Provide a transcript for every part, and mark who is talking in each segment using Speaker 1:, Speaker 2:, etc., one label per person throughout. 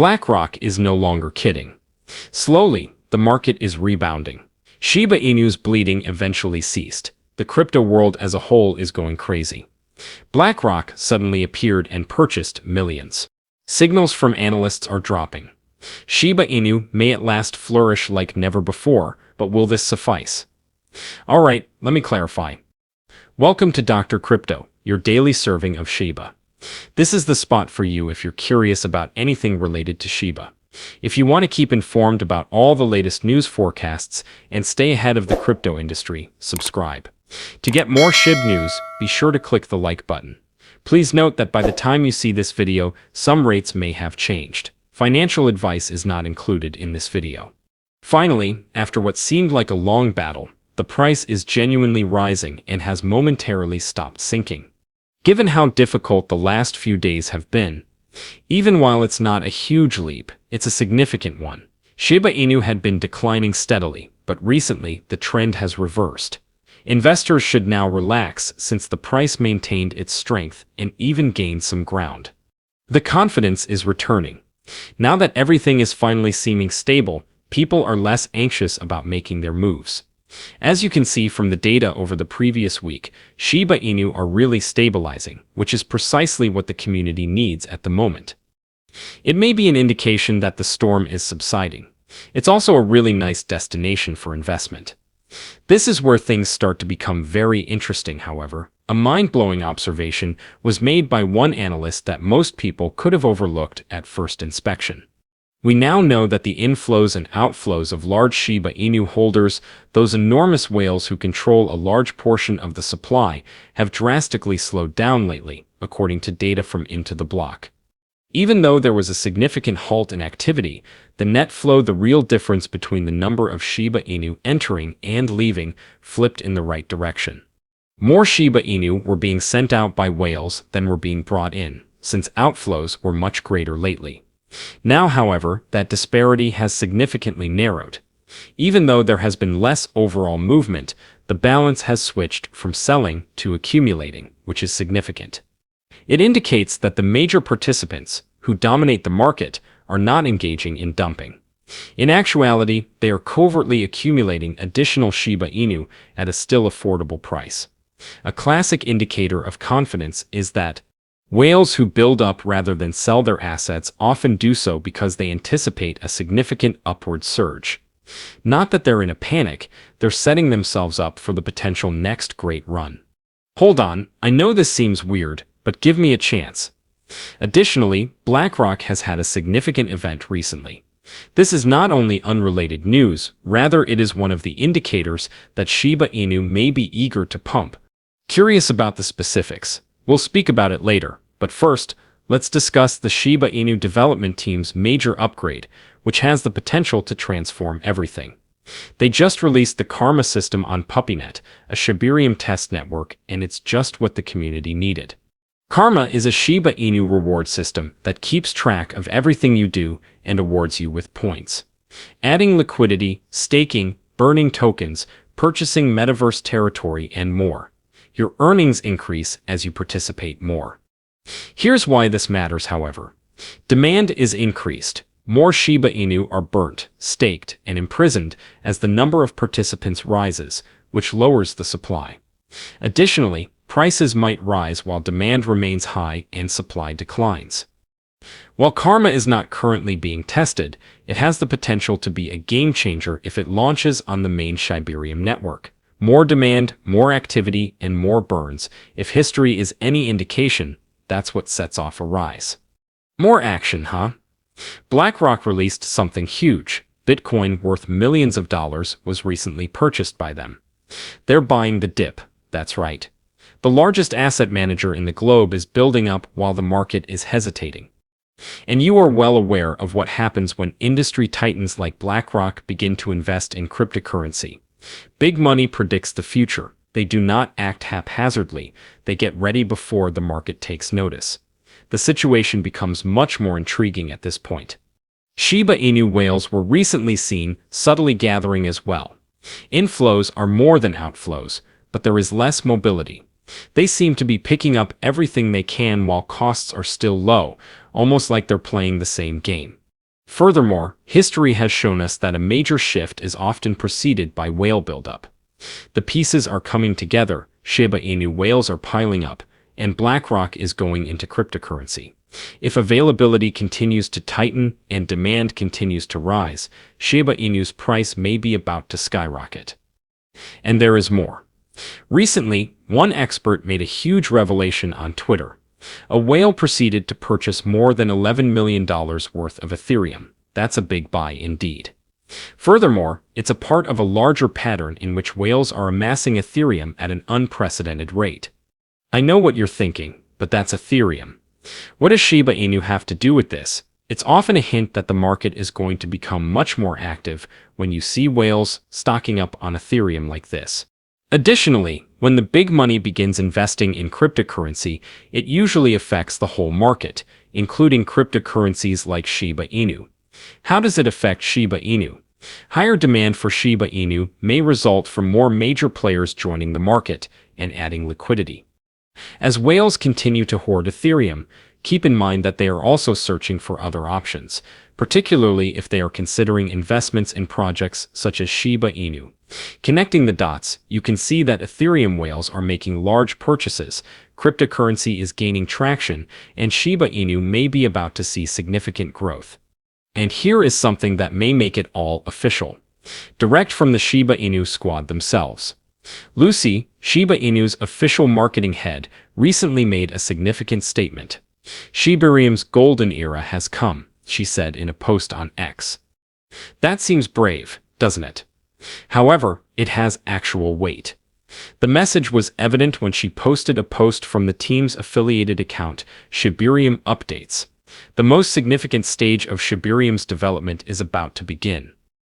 Speaker 1: BlackRock is no longer kidding. Slowly, the market is rebounding. Shiba Inu's bleeding eventually ceased. The crypto world as a whole is going crazy. BlackRock suddenly appeared and purchased millions. Signals from analysts are dropping. Shiba Inu may at last flourish like never before, but will this suffice? Alright, let me clarify. Welcome to Dr. Crypto, your daily serving of Shiba. This is the spot for you if you're curious about anything related to Shiba. If you want to keep informed about all the latest news forecasts and stay ahead of the crypto industry, subscribe. To get more Shib news, be sure to click the like button. Please note that by the time you see this video, some rates may have changed. Financial advice is not included in this video. Finally, after what seemed like a long battle, the price is genuinely rising and has momentarily stopped sinking. Given how difficult the last few days have been, even while it's not a huge leap, it's a significant one. Shiba Inu had been declining steadily, but recently the trend has reversed. Investors should now relax since the price maintained its strength and even gained some ground. The confidence is returning. Now that everything is finally seeming stable, people are less anxious about making their moves. As you can see from the data over the previous week, Shiba Inu are really stabilizing, which is precisely what the community needs at the moment. It may be an indication that the storm is subsiding. It's also a really nice destination for investment. This is where things start to become very interesting, however. A mind-blowing observation was made by one analyst that most people could have overlooked at first inspection. We now know that the inflows and outflows of large Shiba Inu holders, those enormous whales who control a large portion of the supply, have drastically slowed down lately, according to data from Into the Block. Even though there was a significant halt in activity, the net flow, the real difference between the number of Shiba Inu entering and leaving, flipped in the right direction. More Shiba Inu were being sent out by whales than were being brought in, since outflows were much greater lately. Now, however, that disparity has significantly narrowed. Even though there has been less overall movement, the balance has switched from selling to accumulating, which is significant. It indicates that the major participants, who dominate the market, are not engaging in dumping. In actuality, they are covertly accumulating additional Shiba Inu at a still affordable price. A classic indicator of confidence is that whales who build up rather than sell their assets often do so because they anticipate a significant upward surge. Not that they're in a panic, they're setting themselves up for the potential next great run. Hold on, I know this seems weird, but give me a chance. Additionally, BlackRock has had a significant event recently. This is not only unrelated news, rather it is one of the indicators that Shiba Inu may be eager to pump. Curious about the specifics? We'll speak about it later, but first, let's discuss the Shiba Inu development team's major upgrade, which has the potential to transform everything. They just released the Karma system on PuppyNet, a Shibarium test network, and it's just what the community needed. Karma is a Shiba Inu reward system that keeps track of everything you do and awards you with points. Adding liquidity, staking, burning tokens, purchasing metaverse territory, and more. Your earnings increase as you participate more. Here's why this matters, however. Demand is increased. More Shiba Inu are burnt, staked, and imprisoned as the number of participants rises, which lowers the supply. Additionally, prices might rise while demand remains high and supply declines. While Karma is not currently being tested, it has the potential to be a game changer if it launches on the main Shibarium network. More demand, more activity, and more burns. If history is any indication, that's what sets off a rise. More action, huh? BlackRock released something huge. Bitcoin worth millions of dollars was recently purchased by them. They're buying the dip, that's right. The largest asset manager in the globe is building up while the market is hesitating. And you are well aware of what happens when industry titans like BlackRock begin to invest in cryptocurrency. Big money predicts the future. They do not act haphazardly. They get ready before the market takes notice. The situation becomes much more intriguing at this point. Shiba Inu whales were recently seen subtly gathering as well. Inflows are more than outflows, but there is less mobility. They seem to be picking up everything they can while costs are still low, almost like they're playing the same game. Furthermore, history has shown us that a major shift is often preceded by whale buildup. The pieces are coming together, Shiba Inu whales are piling up, and BlackRock is going into cryptocurrency. If availability continues to tighten and demand continues to rise, Shiba Inu's price may be about to skyrocket. And there is more. Recently, one expert made a huge revelation on Twitter. A whale proceeded to purchase more than $11 million worth of Ethereum. That's a big buy indeed. Furthermore, it's a part of a larger pattern in which whales are amassing Ethereum at an unprecedented rate. I know what you're thinking, but that's Ethereum. What does Shiba Inu have to do with this? It's often a hint that the market is going to become much more active when you see whales stocking up on Ethereum like this. Additionally, when the big money begins investing in cryptocurrency, it usually affects the whole market, including cryptocurrencies like Shiba Inu. How does it affect Shiba Inu? Higher demand for Shiba Inu may result from more major players joining the market and adding liquidity. As whales continue to hoard Ethereum, keep in mind that they are also searching for other options, particularly if they are considering investments in projects such as Shiba Inu. Connecting the dots, you can see that Ethereum whales are making large purchases, cryptocurrency is gaining traction, and Shiba Inu may be about to see significant growth. And here is something that may make it all official. Direct from the Shiba Inu squad themselves. Lucy, Shiba Inu's official marketing head, recently made a significant statement. Shibarium's golden era has come, she said in a post on X. That seems brave, doesn't it? However, it has actual weight. The message was evident when she posted a post from the team's affiliated account, Shibarium Updates. The most significant stage of Shibarium's development is about to begin.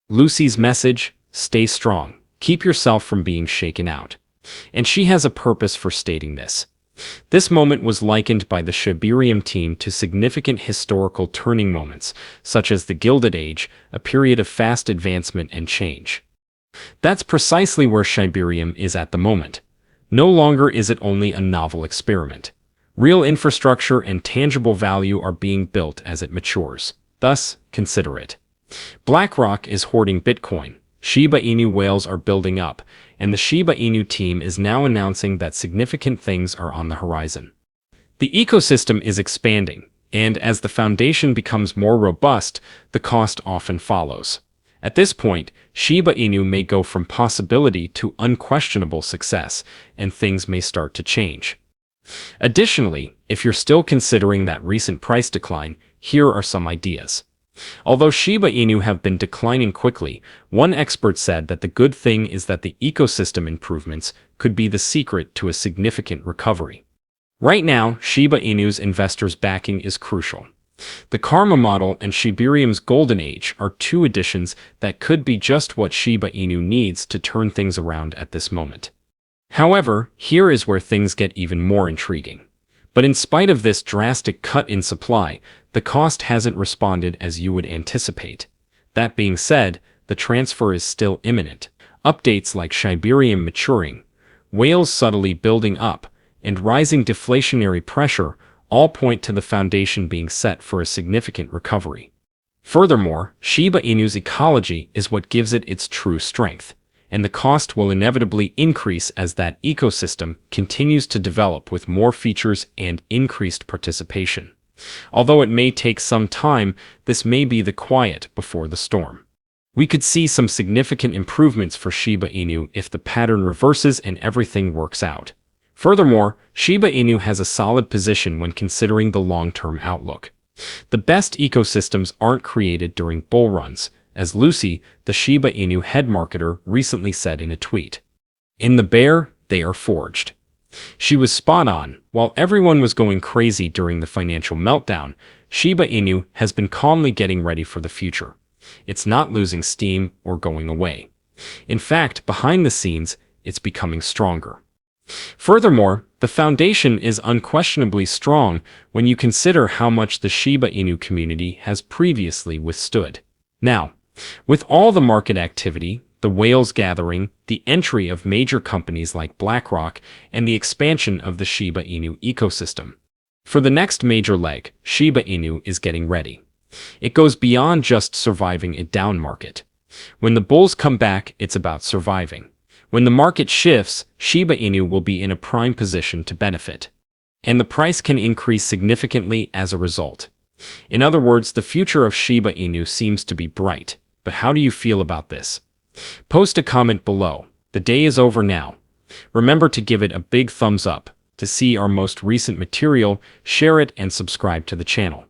Speaker 1: Lucy's message, stay strong, keep yourself from being shaken out. And she has a purpose for stating this. This moment was likened by the Shibarium team to significant historical turning moments, such as the Gilded Age, a period of fast advancement and change. That's precisely where Shibarium is at the moment. No longer is it only a novel experiment. Real infrastructure and tangible value are being built as it matures. Thus, consider it. BlackRock is hoarding Bitcoin, Shiba Inu whales are building up, and the Shiba Inu team is now announcing that significant things are on the horizon. The ecosystem is expanding, and as the foundation becomes more robust, the cost often follows. At this point, Shiba Inu may go from possibility to unquestionable success, and things may start to change. Additionally, if you're still considering that recent price decline, here are some ideas. Although Shiba Inu have been declining quickly, one expert said that the good thing is that the ecosystem improvements could be the secret to a significant recovery. Right now, Shiba Inu's investors' backing is crucial. The Karma model and Shibarium's Golden Age are two additions that could be just what Shiba Inu needs to turn things around at this moment. However, here is where things get even more intriguing. But in spite of this drastic cut in supply, the cost hasn't responded as you would anticipate. That being said, the transfer is still imminent. Updates like Shibarium maturing, whales subtly building up, and rising deflationary pressure all point to the foundation being set for a significant recovery. Furthermore, Shiba Inu's ecology is what gives it its true strength, and the cost will inevitably increase as that ecosystem continues to develop with more features and increased participation. Although it may take some time, this may be the quiet before the storm. We could see some significant improvements for Shiba Inu if the pattern reverses and everything works out. Furthermore, Shiba Inu has a solid position when considering the long-term outlook. The best ecosystems aren't created during bull runs, as Lucy, the Shiba Inu head marketer, recently said in a tweet. In the bear, they are forged. She was spot on. While everyone was going crazy during the financial meltdown, Shiba Inu has been calmly getting ready for the future. It's not losing steam or going away. In fact, behind the scenes, it's becoming stronger. Furthermore, the foundation is unquestionably strong when you consider how much the Shiba Inu community has previously withstood. Now, with all the market activity, the whales gathering, the entry of major companies like BlackRock, and the expansion of the Shiba Inu ecosystem. For the next major leg, Shiba Inu is getting ready. It goes beyond just surviving a down market. When the bulls come back, it's about surviving. When the market shifts, Shiba Inu will be in a prime position to benefit. And the price can increase significantly as a result. In other words, the future of Shiba Inu seems to be bright. But how do you feel about this? Post a comment below. The day is over now. Remember to give it a big thumbs up. To see our most recent material, share it and subscribe to the channel.